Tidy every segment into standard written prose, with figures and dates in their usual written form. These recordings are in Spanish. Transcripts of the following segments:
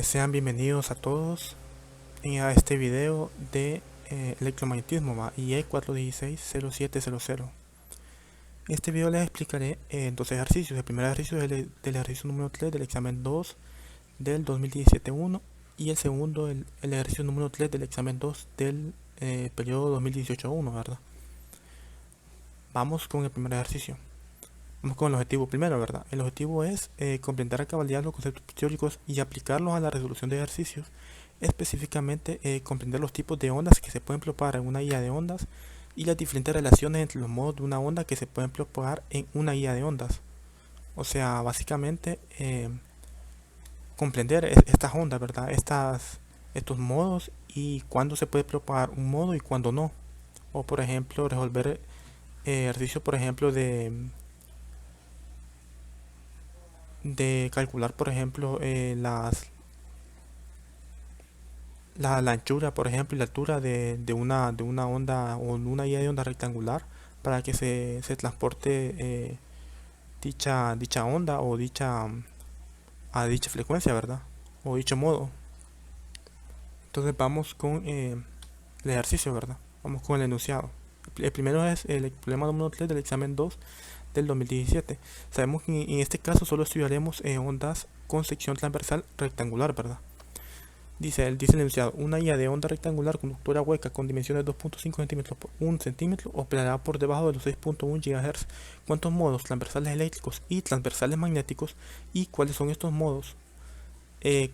Sean bienvenidos a todos a este video de electromagnetismo IE 416-0700. En este video les explicaré dos ejercicios. El primer ejercicio es del ejercicio número 3 del examen 2 del 2017-1 y el segundo el ejercicio número 3 del examen 2 del periodo 2018-1, ¿verdad? Vamos con el primer ejercicio. Vamos con el objetivo primero, ¿verdad? El objetivo es comprender a cabalidad los conceptos teóricos y aplicarlos a la resolución de ejercicios. Específicamente, comprender los tipos de ondas que se pueden propagar en una guía de ondas y las diferentes relaciones entre los modos de una onda que se pueden propagar en una guía de ondas. O sea, básicamente, comprender estas ondas, ¿verdad? Estos modos y cuándo se puede propagar un modo y cuándo no. O, por ejemplo, resolver ejercicios, por ejemplo, de calcular, por ejemplo, la anchura, por ejemplo, y la altura de una onda o una guía de onda rectangular para que se transporte dicha onda o a dicha frecuencia, ¿verdad? O dicho modo. Entonces vamos con el ejercicio, ¿verdad? Vamos con el enunciado. El primero es el problema número 3 del examen 2 del 2017. Sabemos que en este caso solo estudiaremos ondas con sección transversal rectangular, ¿verdad? Dice el enunciado, una guía de onda rectangular conductora hueca con dimensiones 2.5 centímetros por 1 centímetro operará por debajo de los 6.1 GHz. ¿Cuántos modos transversales eléctricos y transversales magnéticos y cuáles son estos modos?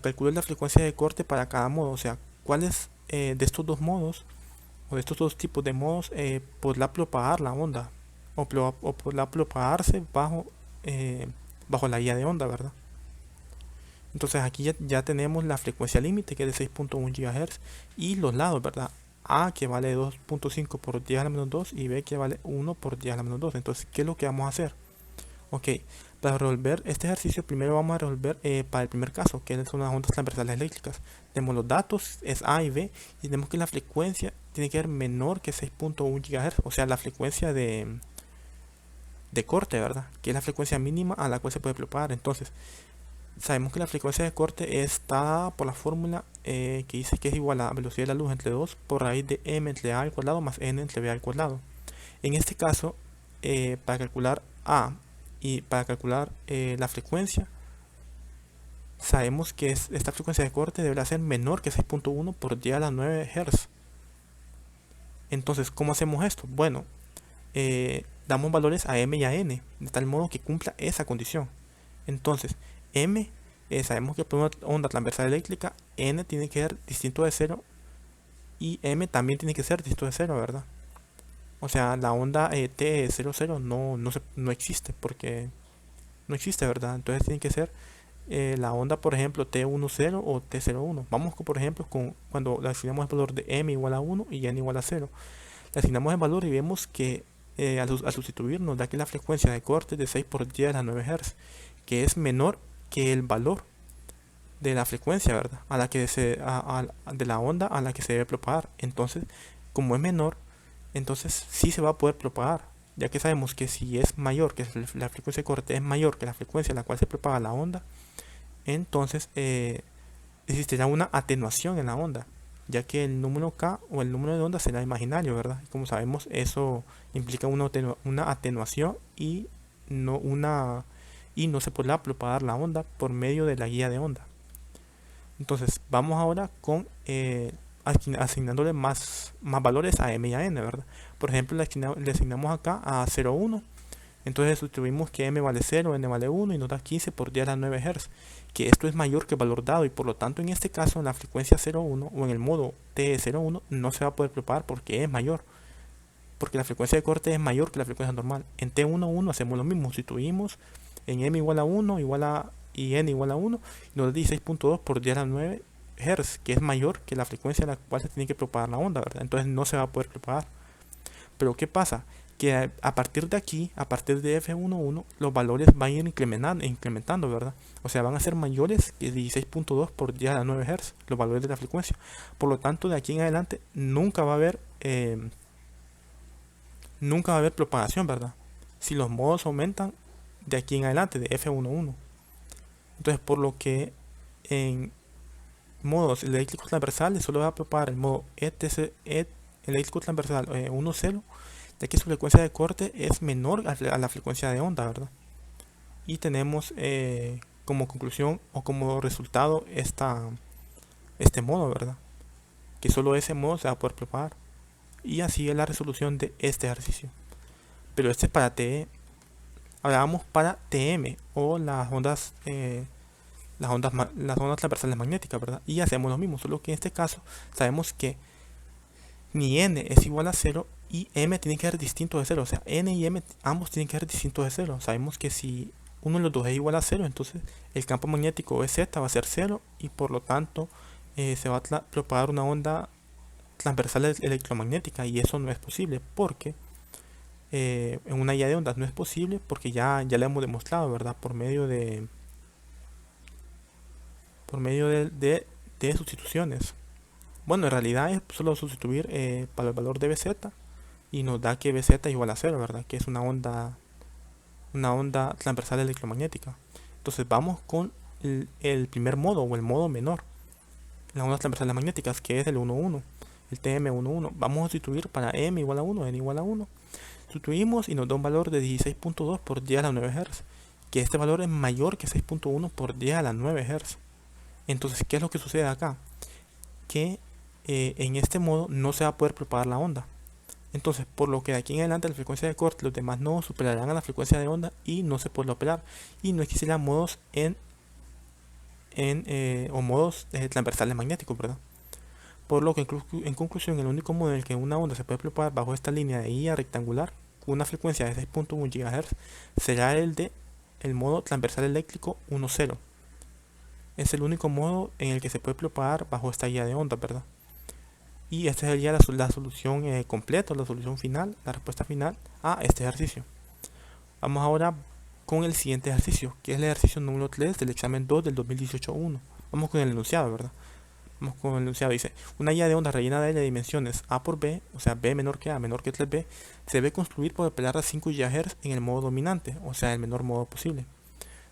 Calcule la frecuencia de corte para cada modo, o sea, cuáles de estos dos modos o de estos dos tipos de modos podrá propagar la onda o podrá propagarse bajo la guía de onda, ¿verdad? Entonces aquí ya tenemos la frecuencia límite que es de 6.1 GHz y los lados, ¿verdad? A que vale 2.5 por 10 a la menos 2 y B que vale 1 por 10 a la menos 2. Entonces, ¿qué es lo que vamos a hacer? Ok, para resolver este ejercicio primero vamos a resolver para el primer caso, que son las ondas transversales eléctricas. Tenemos los datos, es A y B, y tenemos que la frecuencia tiene que ser menor que 6.1 GHz, o sea, la frecuencia de corte, ¿verdad? Que es la frecuencia mínima a la cual se puede propagar. Entonces, sabemos que la frecuencia de corte está dada por la fórmula que dice que es igual a la velocidad de la luz entre 2 por raíz de m entre a al cuadrado más n entre b al cuadrado. En este caso, para calcular a y para calcular la frecuencia, sabemos que esta frecuencia de corte deberá ser menor que 6.1 por 10 a la 9 Hz. Entonces, ¿cómo hacemos esto? Bueno, damos valores a m y a n, de tal modo que cumpla esa condición. Entonces, m, sabemos que por una onda transversal eléctrica, n tiene que ser distinto de 0 y m también tiene que ser distinto de 0, ¿verdad? O sea, la onda T00 no existe porque no existe, ¿verdad? Entonces tiene que ser la onda, por ejemplo, T10 o T01. Vamos, por ejemplo, cuando le asignamos el valor de m igual a 1 y n igual a 0. Le asignamos el valor y vemos que al sustituir nos da que la frecuencia de corte es de 6 por 10 a la 9 Hz, que es menor que el valor de la frecuencia, ¿verdad? De la onda a la que se debe propagar. Entonces, como es menor, entonces sí se va a poder propagar, ya que sabemos que si es mayor, que la frecuencia de corte es mayor que la frecuencia a la cual se propaga la onda, entonces existirá una atenuación en la onda, ya que el número k o el número de onda será imaginario, ¿verdad? Y como sabemos, eso implica una atenuación y no se podrá propagar la onda por medio de la guía de onda. Entonces vamos ahora con asignándole más valores a m y a n, ¿verdad? Por ejemplo, le asignamos acá a 0,1. Entonces sustituimos que m vale 0, n vale 1 y nos da 15 por 10 a la 9 Hz, que esto es mayor que el valor dado y por lo tanto en este caso en la frecuencia 0,1 o en el modo T01 no se va a poder propagar porque es mayor, porque la frecuencia de corte es mayor que la frecuencia normal. En T11 hacemos lo mismo, sustituimos en m igual a 1 y n igual a 1 y nos da 16.2 por 10 a la 9 Hz, que es mayor que la frecuencia a la cual se tiene que propagar la onda, ¿verdad? Entonces no se va a poder propagar. Pero ¿qué pasa? Que a partir de aquí, a partir de F11, los valores van a ir incrementando, ¿verdad? O sea, van a ser mayores que 16.2 por 10 a la 9 Hz, los valores de la frecuencia. Por lo tanto, de aquí en adelante nunca va a haber propagación, ¿verdad? Si los modos aumentan de aquí en adelante, de F11. Entonces, por lo que en modos eléctricos transversales solo va a preparar el modo eléctrico transversal 1,0, ya que su frecuencia de corte es menor a la frecuencia de onda, ¿verdad? Y tenemos como conclusión o como resultado este modo, ¿verdad? Que solo ese modo se va a poder preparar. Y así es la resolución de este ejercicio. Pero este es para TE. Ahora vamos para TM o las ondas transversales magnéticas, ¿verdad? Y hacemos lo mismo, solo que en este caso sabemos que ni n es igual a 0 y m tiene que ser distinto de 0. O sea, n y m ambos tienen que ser distintos de 0. Sabemos que si uno de los dos es igual a 0, entonces el campo magnético EZ va a ser 0 y por lo tanto se va a propagar una onda transversal electromagnética, y eso no es posible porque en una guía de ondas no es posible porque ya lo hemos demostrado, ¿verdad? Por medio de sustituciones. Bueno, en realidad es solo sustituir para el valor de Bz y nos da que Bz es igual a 0, ¿verdad? Que es una onda transversal electromagnética. Entonces vamos con el primer modo o el modo menor, las ondas transversales magnéticas, que es el 1,1, el TM11. Vamos a sustituir para m igual a 1, n igual a 1. Sustituimos y nos da un valor de 16.2 por 10 a la 9 Hz, que este valor es mayor que 6.1 por 10 a la 9 Hz. Entonces, ¿qué es lo que sucede acá? Que en este modo no se va a poder propagar la onda. Entonces, por lo que de aquí en adelante la frecuencia de corte, los demás nodos superarán a la frecuencia de onda y no se podrá operar. Y no existirán modos o modos transversales magnéticos, ¿verdad? Por lo que en conclusión, el único modo en el que una onda se puede propagar bajo esta línea de IA rectangular con una frecuencia de 6.1 GHz será el modo transversal eléctrico 1,0. Es el único modo en el que se puede propagar bajo esta guía de ondas, ¿verdad? Y esta sería la solución completa, la solución final, la respuesta final a este ejercicio. Vamos ahora con el siguiente ejercicio, que es el ejercicio número 3 del examen 2 del 2018-1. Vamos con el enunciado, ¿verdad? Vamos con el enunciado. Dice, una guía de onda rellena de dimensiones A por B, o sea, B menor que A menor que 3B, se debe construir por operar a 5 GHz en el modo dominante, o sea, el menor modo posible.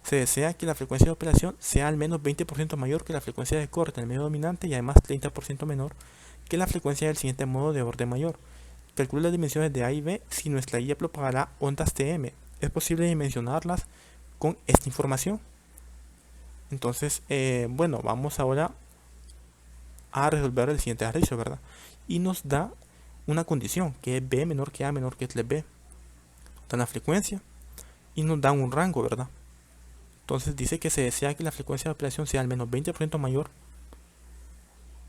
Se desea que la frecuencia de operación sea al menos 20% mayor que la frecuencia de corte en el medio dominante y además 30% menor que la frecuencia del siguiente modo de orden mayor. Calcula las dimensiones de A y B si nuestra guía propagará ondas TM. Es posible dimensionarlas con esta información. Entonces, bueno, vamos ahora a resolver el siguiente ejercicio, ¿verdad? Y nos da una condición, que es B menor que A menor que 3B. Nos da la frecuencia y nos da un rango, ¿verdad? Entonces dice que se desea que la frecuencia de operación sea al menos 20% mayor.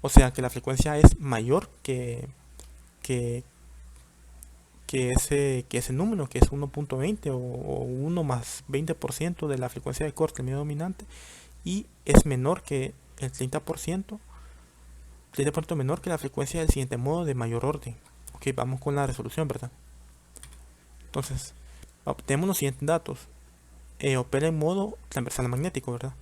O sea, que la frecuencia es mayor que ese número, que es 1.20 o 1 más 20% de la frecuencia de corte del medio dominante, y es menor que el 30% menor que la frecuencia del siguiente modo de mayor orden. Ok, vamos con la resolución, ¿verdad? Entonces, obtenemos los siguientes datos. Opera en modo transversal magnético, ¿verdad?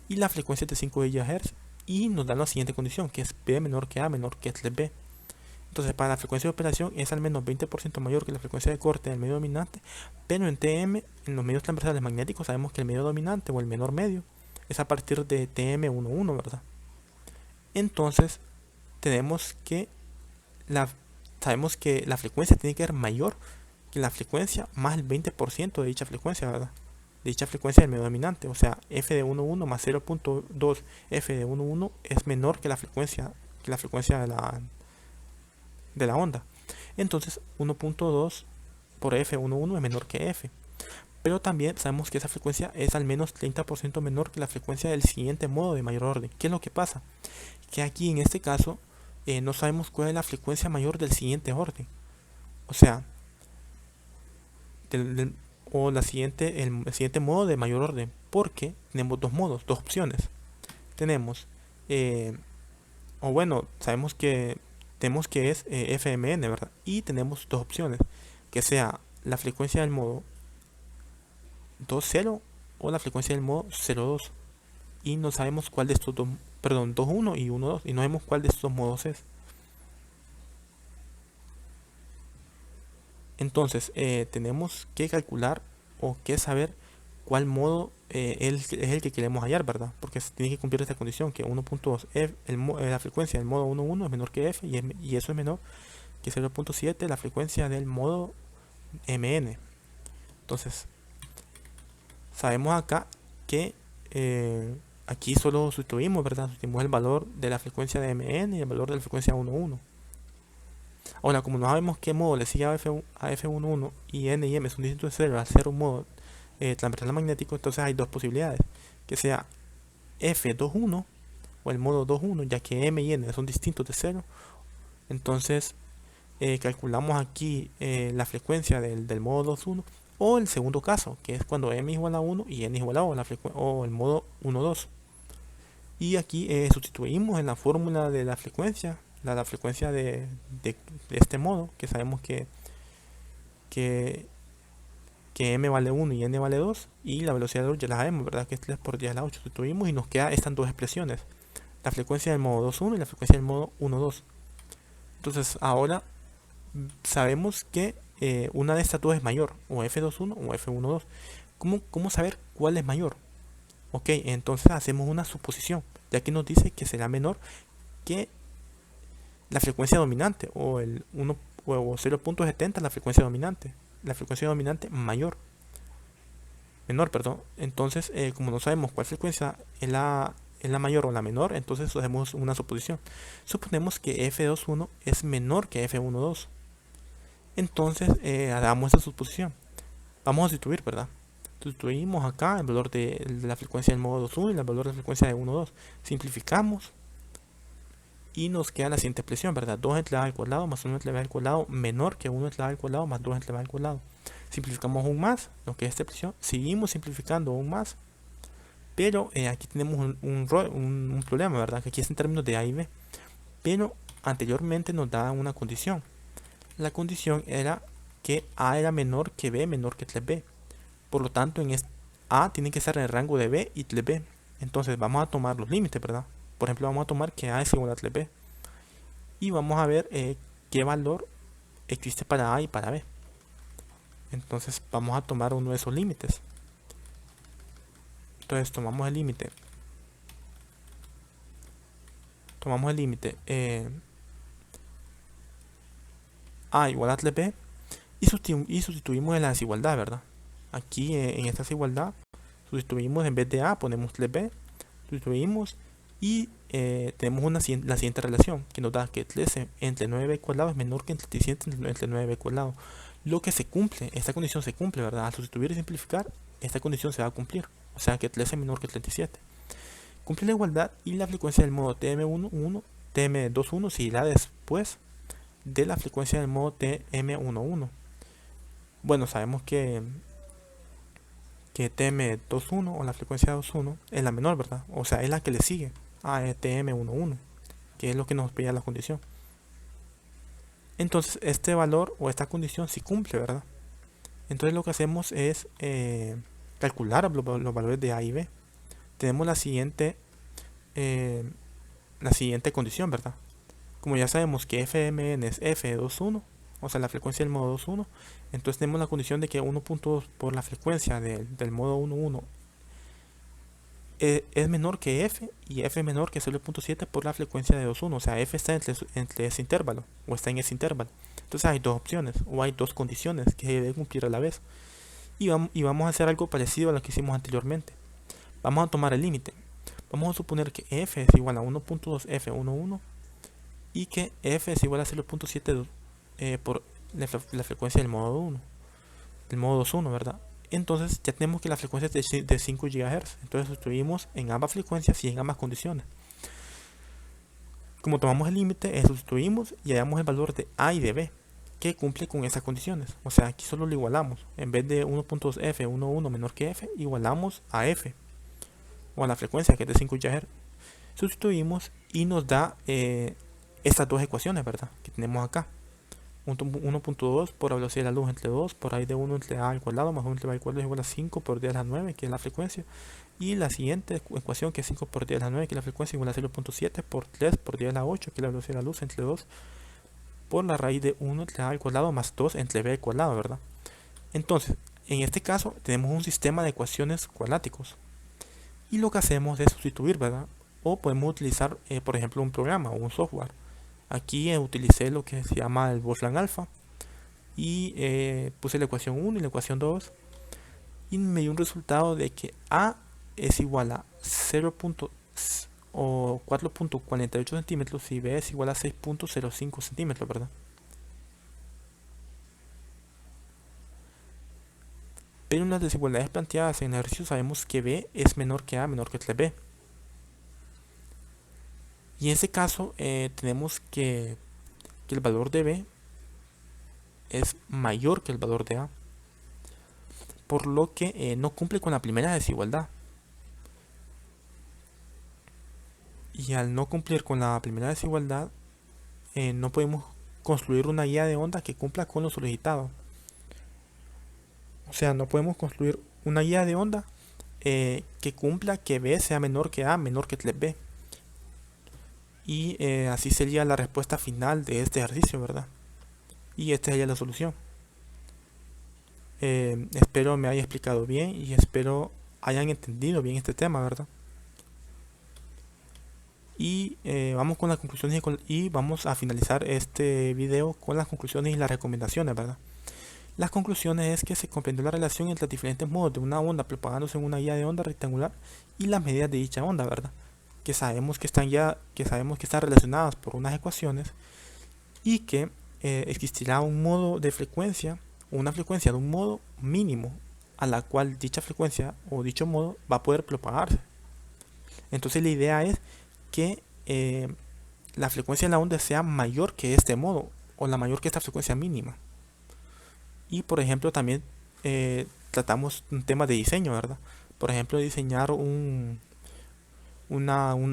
Y la frecuencia es de 5 GHz y nos da la siguiente condición, que es B menor que A menor que 3B. Entonces, para la frecuencia de operación es al menos 20% mayor que la frecuencia de corte del medio dominante, pero en TM, en los medios transversales magnéticos, sabemos que el medio dominante o el menor medio es a partir de TM11, ¿verdad? Entonces, sabemos que la frecuencia tiene que ser mayor que la frecuencia más el 20% de dicha frecuencia, ¿verdad? De dicha frecuencia del medio dominante, o sea, f de 1,1 más 0.2 f de 1,1 es menor que la frecuencia de la onda. Entonces 1.2 por f11 es menor que f. Pero también sabemos que esa frecuencia es al menos 30% menor que la frecuencia del siguiente modo de mayor orden. ¿Qué es lo que pasa? Que aquí en este caso no sabemos cuál es la frecuencia mayor del siguiente orden. O sea, el siguiente modo de mayor orden. Porque tenemos dos modos, dos opciones. Tenemos, sabemos que es FMN, ¿verdad? Y tenemos dos opciones, que sea la frecuencia del modo 2.0 o la frecuencia del modo 0.2. Y no sabemos cuál de estos dos, perdón, 2.1 y 1.2, y no sabemos cuál de estos modos es. Entonces, tenemos que calcular o que saber cuál modo es el que queremos hallar, ¿verdad? Porque tiene que cumplir esta condición, que 1.2 f, la frecuencia del modo 1.1 es menor que f, y eso es menor que 0.7 la frecuencia del modo mn. Entonces, sabemos acá que aquí solo sustituimos, ¿verdad? Sustituimos el valor de la frecuencia de mn y el valor de la frecuencia 1.1. Ahora, como no sabemos qué modo le sigue a F11 y N y M son distintos de 0 al ser un modo transversal magnético, entonces hay dos posibilidades, que sea F21 o el modo 21, ya que M y N son distintos de 0. Entonces calculamos aquí la frecuencia del modo 21, o el segundo caso, que es cuando M igual a 1 y N igual a 1, o el modo 1,2. Y aquí sustituimos en la fórmula de la frecuencia, la frecuencia de este modo, que sabemos que M vale 1 y N vale 2, y la velocidad de luz ya la sabemos, ¿verdad? Que es 3 por 10 a la 8. Sustituimos y nos quedan estas dos expresiones, la frecuencia del modo 2.1 y la frecuencia del modo 1.2. Entonces ahora sabemos que una de estas dos es mayor, o F21 o F12. ¿Cómo saber cuál es mayor? Ok, entonces hacemos una suposición, ya que nos dice que será menor que la frecuencia dominante, o el 1 o 0.70 la frecuencia dominante. La frecuencia dominante menor, perdón. Entonces, como no sabemos cuál frecuencia es la mayor o la menor, entonces hacemos una suposición. Suponemos que F21 es menor que F12. Entonces, hagamos esa suposición. Vamos a sustituir, ¿verdad? Sustituimos acá el valor de la frecuencia del modo 2.1 y el valor de la frecuencia de 1.2. Simplificamos y nos queda la siguiente expresión, ¿verdad? 2 entre a al cuadrado más 1 entre b al cuadrado menor que 1 entre a al cuadrado más 2 entre b al cuadrado. Simplificamos aún más lo que es esta expresión. Seguimos simplificando aún más. Pero aquí tenemos un problema, ¿verdad? Que aquí es en términos de A y B. Pero anteriormente nos da una condición. La condición era que A era menor que B menor que 3B. Por lo tanto, A tiene que estar en el rango de B y 3B. Entonces vamos a tomar los límites, ¿verdad? Por ejemplo, vamos a tomar que A es igual a 3B. Y vamos a ver qué valor existe para A y para B. Entonces vamos a tomar uno de esos límites. Entonces tomamos el límite. A igual a 3B y sustituimos en la desigualdad, ¿verdad? Aquí en esta desigualdad sustituimos, en vez de A ponemos 3B, sustituimos y tenemos la siguiente relación, que nos da que 13 entre 9b cuadrado es menor que 37 entre 9b cuadrado. Lo que se cumple, esta condición se cumple, ¿verdad? Al sustituir y simplificar, esta condición se va a cumplir. O sea que 13 es menor que 37. Cumple la igualdad y la frecuencia del modo TM21 seguirá después de la frecuencia del modo TM11. Bueno, sabemos que TM21 o la frecuencia 21 es la menor, ¿verdad? O sea, es la que le sigue a TM11, que es lo que nos pide la condición. Entonces, este valor o esta condición sí cumple, ¿verdad? Entonces lo que hacemos es calcular los valores de A y B. Tenemos la siguiente condición, ¿verdad? Como ya sabemos que FMN es F21, o sea, la frecuencia del modo 2.1, entonces tenemos la condición de que 1.2 por la frecuencia del modo 1.1 es menor que F, y F es menor que 0.7 por la frecuencia de 2.1, o sea, F está entre ese intervalo, o está en ese intervalo. Entonces hay dos opciones, o hay dos condiciones que se deben cumplir a la vez. Y vamos a hacer algo parecido a lo que hicimos anteriormente. Vamos a tomar el límite. Vamos a suponer que F es igual a 1.2 F11 y que F es igual a 0.7 por la frecuencia del modo 1, del modo 2.1, ¿verdad? Entonces ya tenemos que la frecuencia es de 5 GHz. Entonces sustituimos en ambas frecuencias y en ambas condiciones. Como tomamos el límite, sustituimos y hallamos el valor de A y de B que cumple con esas condiciones. O sea, aquí solo lo igualamos. En vez de 1.2 F11 menor que F, igualamos a F o a la frecuencia que es de 5 GHz. Sustituimos y nos da estas dos ecuaciones, ¿verdad? Que tenemos acá. 1.2 por la velocidad de la luz entre 2 por ahí de 1 entre a al cuadrado más 1 entre b al cuadrado es igual a 5 por 10 a la 9, que es la frecuencia. Y la siguiente ecuación, que es 5 por 10 a la 9, que es la frecuencia, igual a 0.7 por 3 por 10 a la 8, que es la velocidad de la luz entre 2 por la raíz de 1 entre a al cuadrado más 2 entre b al cuadrado, ¿verdad? Entonces, En este caso tenemos un sistema de ecuaciones cuadráticos y lo que hacemos es sustituir, ¿verdad? O podemos utilizar, por ejemplo, un programa o un software. Aquí utilicé lo que se llama el Boltzmann alfa y puse la ecuación 1 y la ecuación 2 y me dio un resultado de que A es igual a 0. O 4.48 centímetros y B es igual a 6.05 centímetros, ¿verdad? Pero en las desigualdades planteadas en el ejercicio sabemos que B es menor que A, menor que 3B. Y en ese caso tenemos que el valor de B es mayor que el valor de A, por lo que no cumple con la primera desigualdad. Y al no cumplir con la primera desigualdad, no podemos construir una guía de onda que cumpla con lo solicitado. O sea, no podemos construir una guía de onda que cumpla que B sea menor que A, menor que 3B. Y así sería la respuesta final de este ejercicio, ¿verdad? Y esta sería la solución. Espero me haya explicado bien y espero hayan entendido bien este tema, ¿verdad? Y vamos con las conclusiones y vamos a finalizar este video con las conclusiones y las recomendaciones, ¿verdad? Las conclusiones es que se comprendió la relación entre los diferentes modos de una onda propagándose en una guía de onda rectangular y las medidas de dicha onda, ¿verdad? Que sabemos que están relacionadas por unas ecuaciones y que existirá un modo de frecuencia, una frecuencia de un modo mínimo a la cual dicha frecuencia o dicho modo va a poder propagarse. Entonces la idea es que la frecuencia de la onda sea mayor que este modo o la mayor que esta frecuencia mínima. Y por ejemplo también tratamos un tema de diseño, ¿verdad? Por ejemplo, diseñar una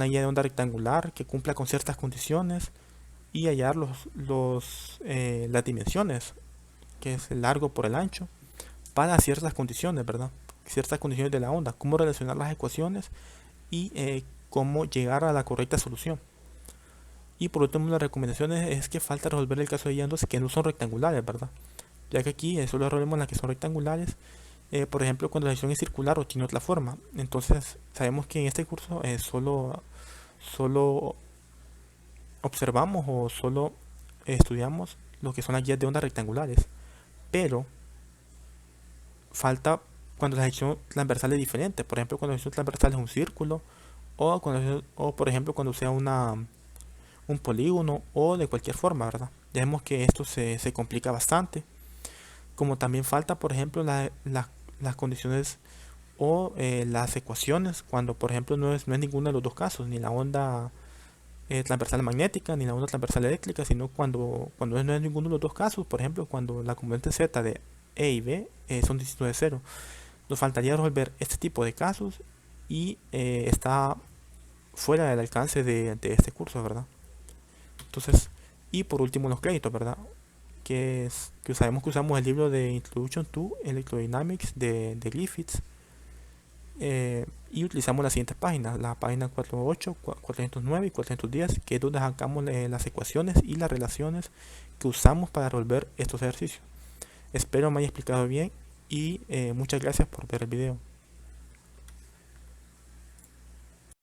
guía de onda rectangular que cumpla con ciertas condiciones y hallar las dimensiones, que es el largo por el ancho, para ciertas condiciones, ¿verdad? Ciertas condiciones de la onda, cómo relacionar las ecuaciones y cómo llegar a la correcta solución. Y por último, las recomendaciones es que falta resolver el caso de guías que no son rectangulares, ¿verdad? Ya que aquí solo resolvemos las que son rectangulares, por ejemplo cuando la sección es circular o tiene otra forma. Entonces sabemos que en este curso solo observamos o solo estudiamos lo que son las guías de ondas rectangulares, pero falta cuando la sección transversal es diferente, por ejemplo cuando la sección transversal es un círculo o por ejemplo cuando sea un polígono o de cualquier forma, ¿verdad? Ya vemos que esto se complica bastante. Como también falta, por ejemplo, las condiciones o las ecuaciones cuando, por ejemplo, no es ninguno de los dos casos, ni la onda transversal magnética ni la onda transversal eléctrica, sino cuando no es ninguno de los dos casos, por ejemplo, cuando la componente z de E y B son distintos de cero. Nos faltaría resolver este tipo de casos y está fuera del alcance de este curso, ¿verdad? Entonces, y por último los créditos, ¿verdad? Que sabemos que usamos el libro de Introduction to Electrodynamics de Griffiths y utilizamos las siguientes páginas, la página 408, 409 y 410, que es donde sacamos las ecuaciones y las relaciones que usamos para resolver estos ejercicios. Espero me haya explicado bien y muchas gracias por ver el video.